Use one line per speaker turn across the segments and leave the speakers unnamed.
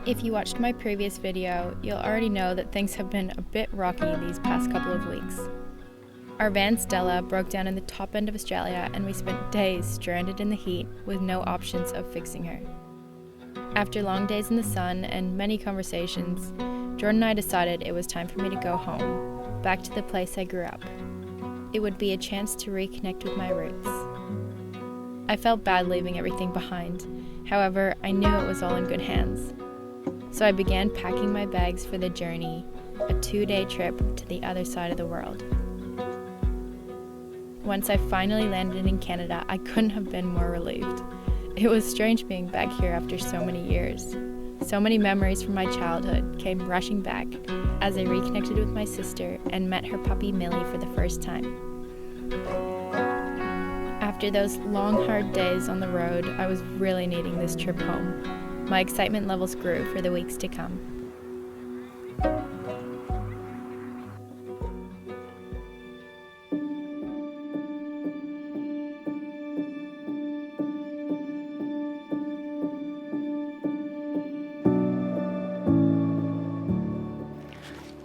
If you watched my previous video, you'll already know that things have been a bit rocky these past couple of weeks. Our van Stella broke down in the top end of Australia and we spent days stranded in the heat with no options of fixing her. After long days in the sun and many conversations, Jordan and I decided it was time for me to go home, back to the place I grew up. It would be a chance to reconnect with my roots. I felt bad leaving everything behind, however, I knew it was all in good hands. So I began packing my bags for the journey, a 2-day trip to the other side of the world. Once I finally landed in Canada, I couldn't have been more relieved. It was strange being back here after so many years. So many memories from my childhood came rushing back as I reconnected with my sister and met her puppy Millie for the first time. After those long, hard days on the road, I was really needing this trip home. My excitement levels grew for the weeks to come.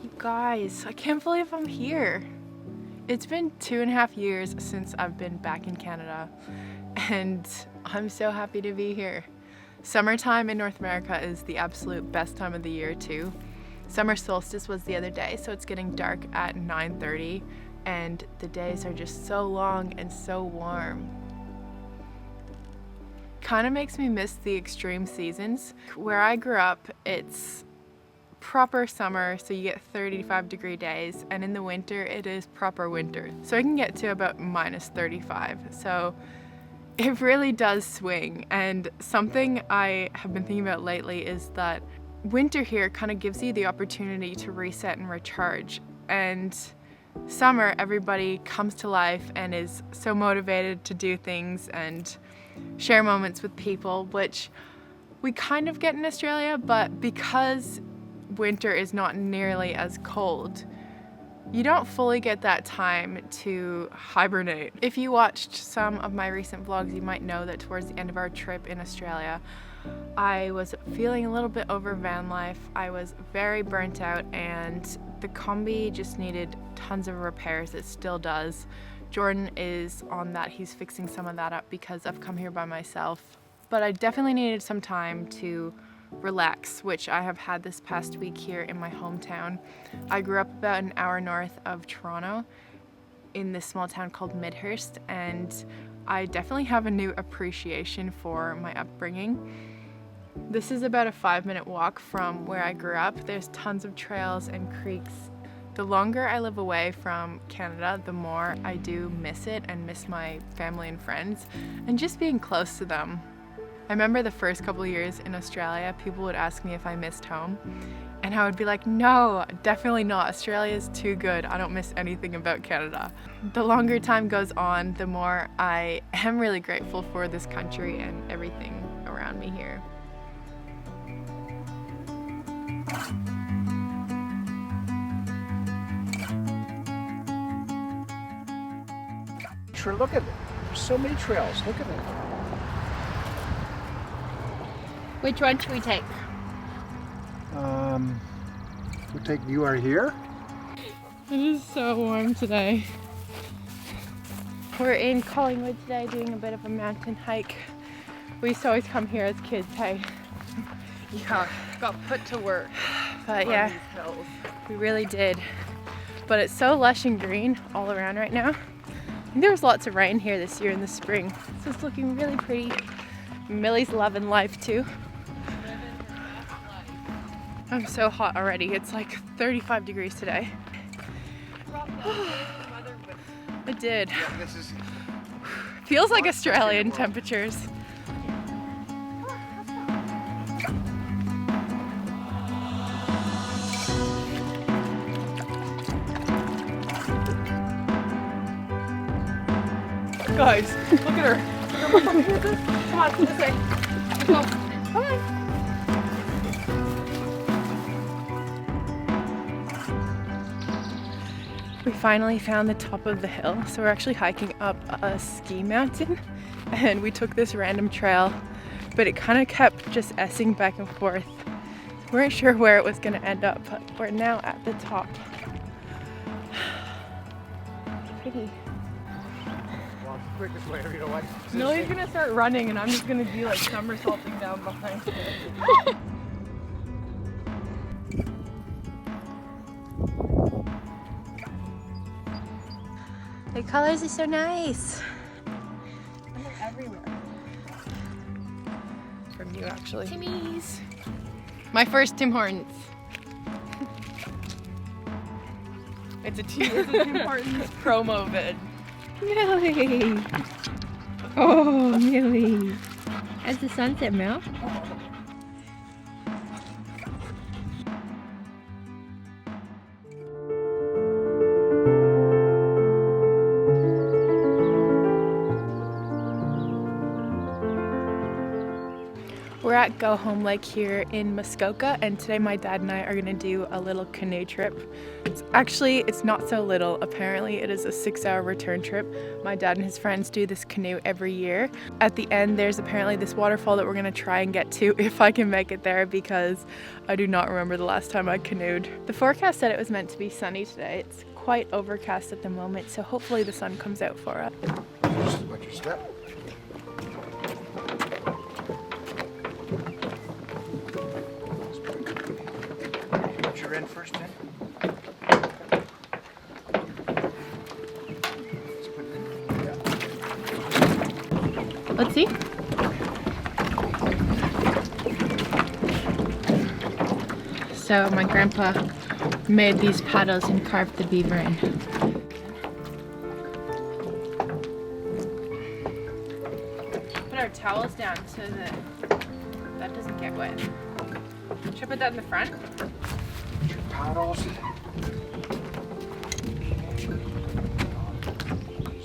You guys, I can't believe I'm here. It's been 2.5 years since I've been back in Canada, and I'm so happy to be here. Summertime in North America is the absolute best time of the year too. Summer solstice was the other day, so it's getting dark at 9:30 and the days are just so long and so warm. Kind of makes me miss the extreme seasons. Where I grew up, it's proper summer, so you get 35-degree days, and in the winter it is proper winter. So I can get to about -35. So it really does swing, and something I have been thinking about lately is that winter here kind of gives you the opportunity to reset and recharge, and summer everybody comes to life and is so motivated to do things and share moments with people, which we kind of get in Australia, but because winter is not nearly as cold, you don't fully get that time to hibernate. If you watched some of my recent vlogs, you might know that towards the end of our trip in Australia, I was feeling a little bit over van life. I was very burnt out and the combi just needed tons of repairs. It still does. Jordan is on that. He's fixing some of that up because I've come here by myself. But I definitely needed some time to relax, which I have had this past week here in my hometown. I grew up about an hour north of Toronto in this small town called Midhurst, and I definitely have a new appreciation for my upbringing. This is about a 5-minute walk from where I grew up. There's tons of trails and creeks. The longer I live away from Canada, the more I do miss it and miss my family and friends and just being close to them. I remember the first couple of years in Australia, people would ask me if I missed home, and I would be like, no, definitely not. Australia is too good. I don't miss anything about Canada. The longer time goes on, the more I am really grateful for this country and everything around me here.
Sure, look at it. There's so many trails. Look at it.
Which one should we take?
We'll take You Are Here.
It is so warm today. We're in Collingwood today doing a bit of a mountain hike. We used to always come here as kids, hey?
Yeah, got put to work.
But yeah,
these hills.
we really did. But it's so lush and green all around right now. And there was lots of rain here this year in the spring, so it's looking really pretty. Millie's loving life too. I'm so hot already. It's like 35 degrees today. It did.
Yeah, this is
Feels like Australian temperatures.
Guys, look at her. Come on, this way. Let's go. Come on.
We finally found the top of the hill, so we're actually hiking up a ski mountain, and we took this random trail, but it kind of kept just S-ing back and forth. weren't sure where it was going to end up, but we're now at the top. Pretty.
Walk the quickest way, you know what?
Millie's gonna start running and I'm just gonna be like somersaulting down behind.
The colors are so nice.
And they're everywhere.
From you, actually.
Timmy's.
My first Tim Hortons. It's a Tim Hortons promo vid.
Millie. Oh, Millie. As the sunset, Mel.
We're at Go Home Lake here in Muskoka, and today my dad and I are gonna do a little canoe trip. It's not so little. Apparently it is a 6-hour return trip. My dad and his friends do this canoe every year. At the end there's apparently this waterfall that we're gonna try and get to if I can make it there, because I do not remember the last time I canoed. The forecast said it was meant to be sunny today. It's quite overcast at the moment, so hopefully the sun comes out for us.
Watch your step. Put your end first, then. Let's put it in. Yeah.
Let's see. So my grandpa made these paddles and carved the beaver in. Put our towels down so that that doesn't get wet. Should I put that in the front?
Your paddles. Use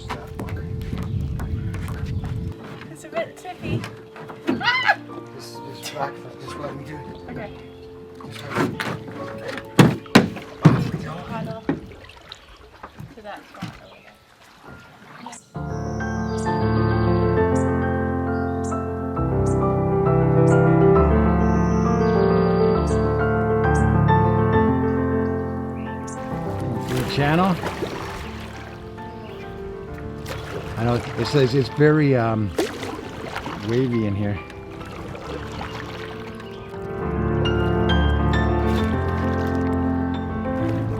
that one.
It's a bit tippy.
This back. Just let me do it.
Okay.
Just let me.
Paddle to that spot over there.
Channel. I know it says it's very wavy in here.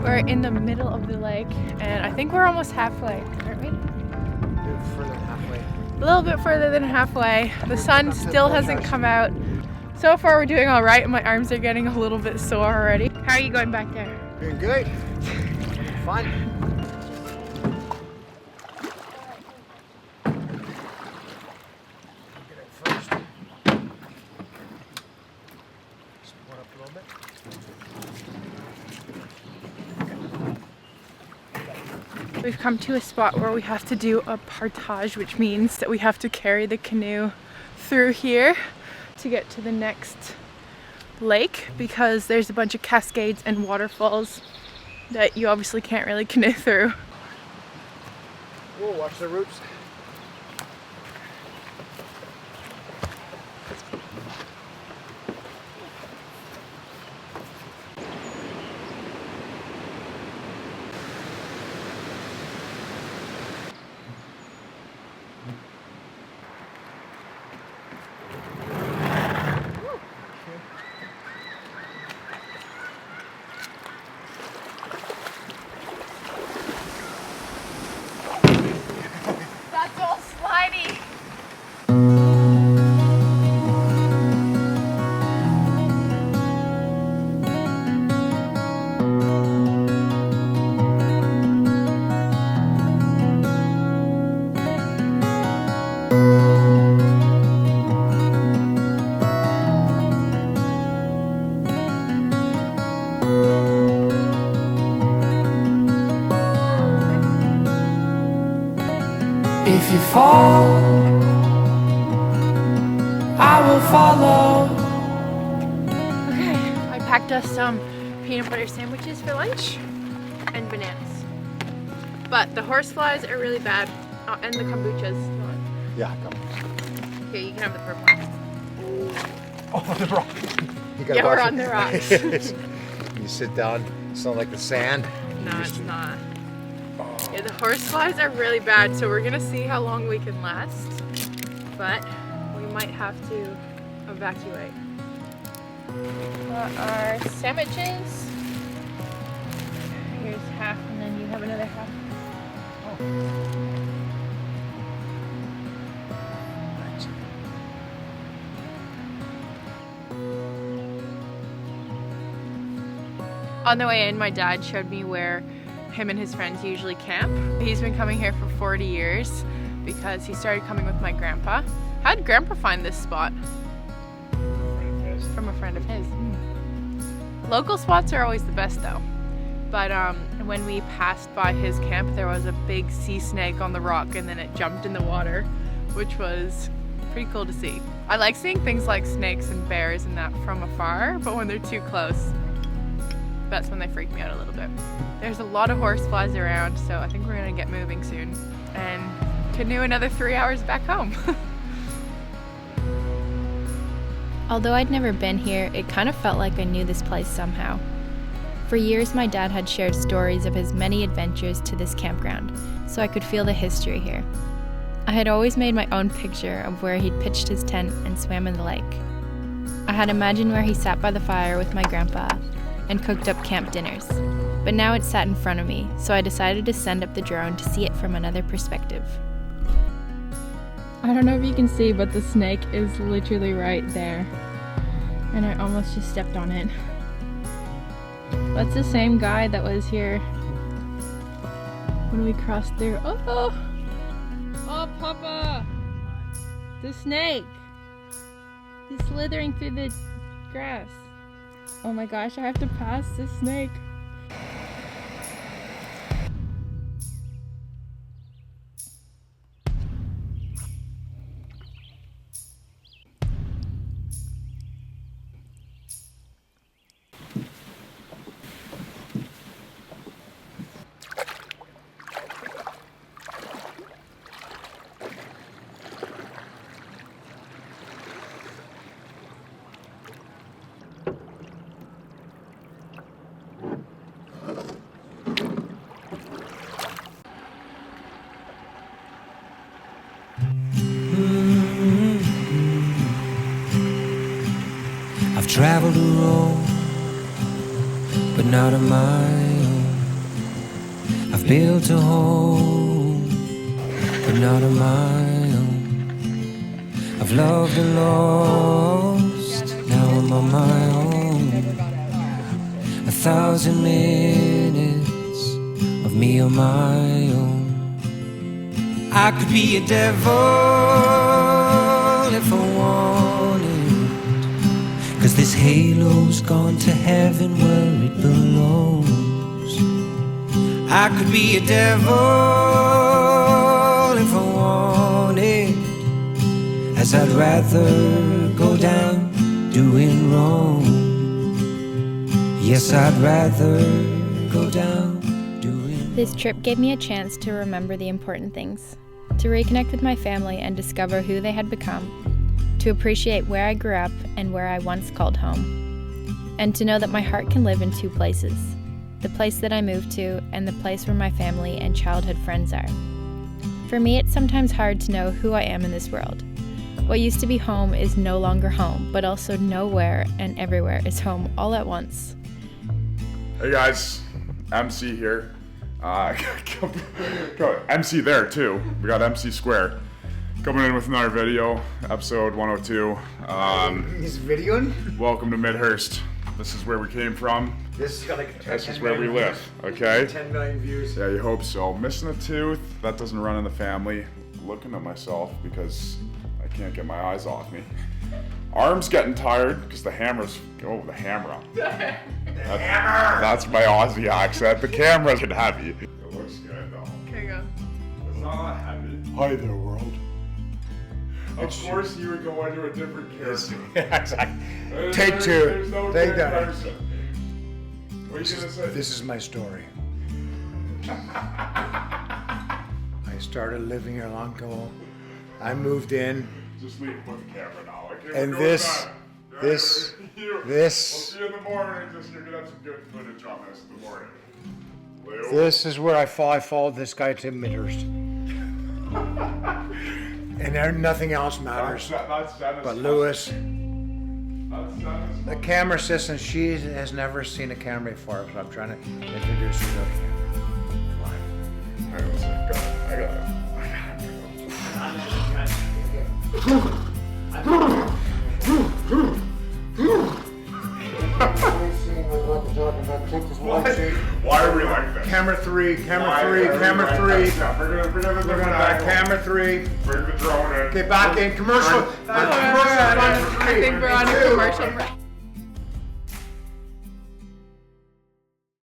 We're in the middle of the lake, and I think we're almost halfway, aren't we?
A bit further than halfway.
A little bit further than halfway. The sun still hasn't come out. So far we're doing all right. My arms are getting a little bit sore already. How are you going back there?
Doing good. Fun. Get it first. Support up a little bit.
We've come to a spot where we have to do a portage, which means that we have to carry the canoe through here to get to the next lake, because there's a bunch of cascades and waterfalls that you obviously can't really canoe through.
Whoa, watch the roots.
That's all slidey.
If you fall, I will follow.
Okay, I packed us some peanut butter sandwiches for lunch and bananas. But the horseflies are really bad, and the kombucha's not.
Yeah, come.
Okay, you can have the purple one.
Oh, the rock. You gotta
Yeah, we're
watch
on
it.
the rocks.
You sit down, it's not like the sand.
No, it's not. Yeah, the horseflies are really bad, so we're gonna see how long we can last, but we might have to evacuate. Got our sandwiches. Here's half, and then you have another half. On the way in, my dad showed me where him and his friends usually camp. He's been coming here for 40 years because he started coming with my grandpa. How did grandpa find this spot? From a friend of his. Local spots are always the best though. But when we passed by his camp, there was a big sea snake on the rock and then it jumped in the water, which was pretty cool to see. I like seeing things like snakes and bears and that from afar, but when they're too close, that's when they freak me out a little bit. There's a lot of horseflies around, so I think we're gonna get moving soon and canoe another 3 hours back home.
Although I'd never been here, it kind of felt like I knew this place somehow. For years, my dad had shared stories of his many adventures to this campground, so I could feel the history here. I had always made my own picture of where he'd pitched his tent and swam in the lake. I had imagined where he sat by the fire with my grandpa and cooked up camp dinners, but now it sat in front of me, so I decided to send up the drone to see it from another perspective. I don't know if you can see, but the snake is literally right there, and I almost just stepped on it. That's the same guy that was here when we crossed through. Oh, Papa! The snake! He's slithering through the grass. Oh my gosh, I have to pass this snake.
I've traveled a road, but not on my own. I've built a home, but not on my own. I've loved and lost, now I'm on my own. 1,000 minutes of me on my own. I could be a devil if I wanted, 'cause this halo's gone to heaven where it belongs. I could be a devil if I wanted, as I'd rather go down doing wrong. Yes, I'd rather go down doing.
This trip gave me a chance to remember the important things, to reconnect with my family and discover who they had become, to appreciate where I grew up and where I once called home, and to know that my heart can live in two places, the place that I moved to and the place where my family and childhood friends are. For me, it's sometimes hard to know who I am in this world. What used to be home is no longer home, but also nowhere and everywhere is home all at once.
Hey guys, MC here. MC there too. We got MC Square coming in with another video, episode 102.
He's videoing?
Welcome to Midhurst. This is where we came from.
This
is where we live. Okay.
10 million views.
Yeah, you hope so. Missing a tooth, that doesn't run in the family. Looking at myself because I can't get my eyes off me. Arms getting tired because the hammer's. Oh, the hammer. That's my Aussie accent. The camera's getting heavy. It looks good though.
Okay, go.
It's not that heavy. Hi there, world. Of course, you would go into a different character.
Yeah, exactly. Take two.
There's no
Take
third
that.
person. What are you gonna say?
This is my story. I started living here long ago. I moved in.
Just leave with the camera now. Okay,
And
we're
this-
going back.
this-
You. We'll
This
see you in the morning. You're gonna have some good footage on this in the morning. Leo.
this is where I followed this guy to Midhurst. And there nothing else matters.
That's Dennis.
But Lewis,
That's Dennis.
the camera assistant, she has never seen a camera before, so I'm trying to introduce her to a camera.
I got it. Why are we like this?
Camera three, camera
Why
three,
are we
camera
like
three.
this? We're gonna
Back camera three.
Bring the drone in.
Okay, back in commercial.
I think we're on a commercial break.